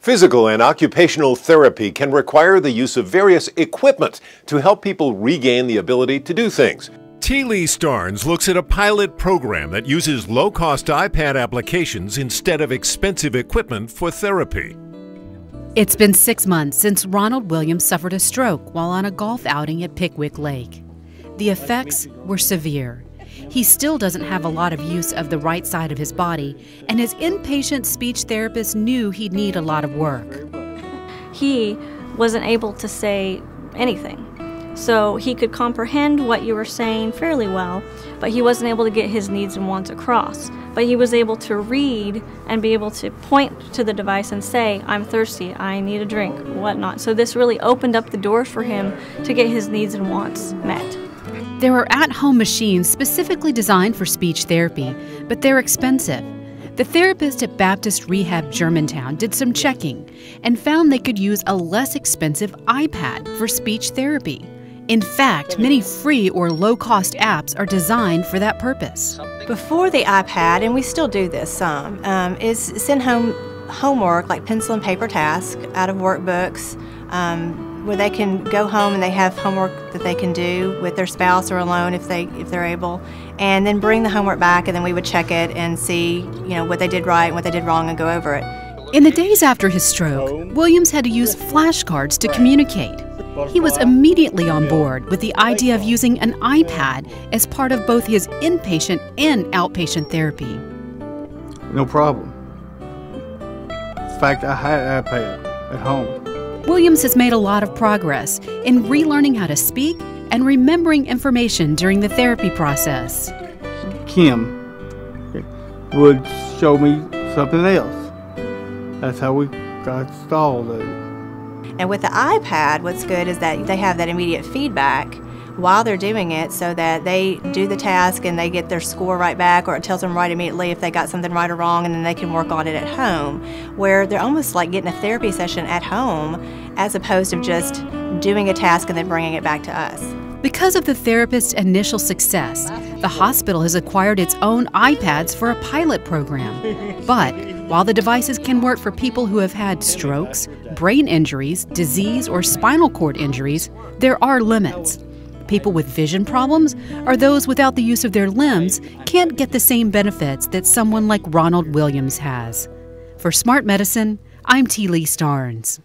Physical and occupational therapy can require the use of various equipment to help people regain the ability to do things. T. Lee Starnes looks at a pilot program that uses low-cost iPad applications instead of expensive equipment for therapy. It's been 6 months since Ronald Williams suffered a stroke while on a golf outing at Pickwick Lake. The effects were severe. He still doesn't have a lot of use of the right side of his body, and his inpatient speech therapist knew he'd need a lot of work. He wasn't able to say anything. So he could comprehend what you were saying fairly well, but he wasn't able to get his needs and wants across. But he was able to read and be able to point to the device and say, I'm thirsty, I need a drink, whatnot. So this really opened up the doors for him to get his needs and wants met. There are at-home machines specifically designed for speech therapy, but they're expensive. The therapist at Baptist Rehab-Germantown did some checking and found they could use a less expensive iPad for speech therapy. In fact, many free or low-cost apps are designed for that purpose. Before the iPad, and we still do this some, is send home homework like pencil and paper tasks out of workbooks, where they can go home and they have homework that they can do with their spouse or alone if they're able, and then bring the homework back, and then we would check it and see what they did right and what they did wrong and go over it. In the days after his stroke, Williams had to use flashcards to communicate. He was immediately on board with the idea of using an iPad as part of both his inpatient and outpatient therapy. No problem. In fact, I had an iPad at home. Williams has made a lot of progress in relearning how to speak and remembering information during the therapy process. Kim would show me something else. That's how we got started. And with the iPad, what's good is that they have that immediate feedback while they're doing it, so that they do the task and they get their score right back, or it tells them right immediately if they got something right or wrong, and then they can work on it at home, where they're almost like getting a therapy session at home as opposed to just doing a task and then bringing it back to us. Because of the therapist's initial success, the hospital has acquired its own iPads for a pilot program. But while the devices can work for people who have had strokes, brain injuries, disease, or spinal cord injuries, there are limits. People with vision problems or those without the use of their limbs can't get the same benefits that someone like Ronald Williams has. For Smart Medicine, I'm T. Lee Starnes.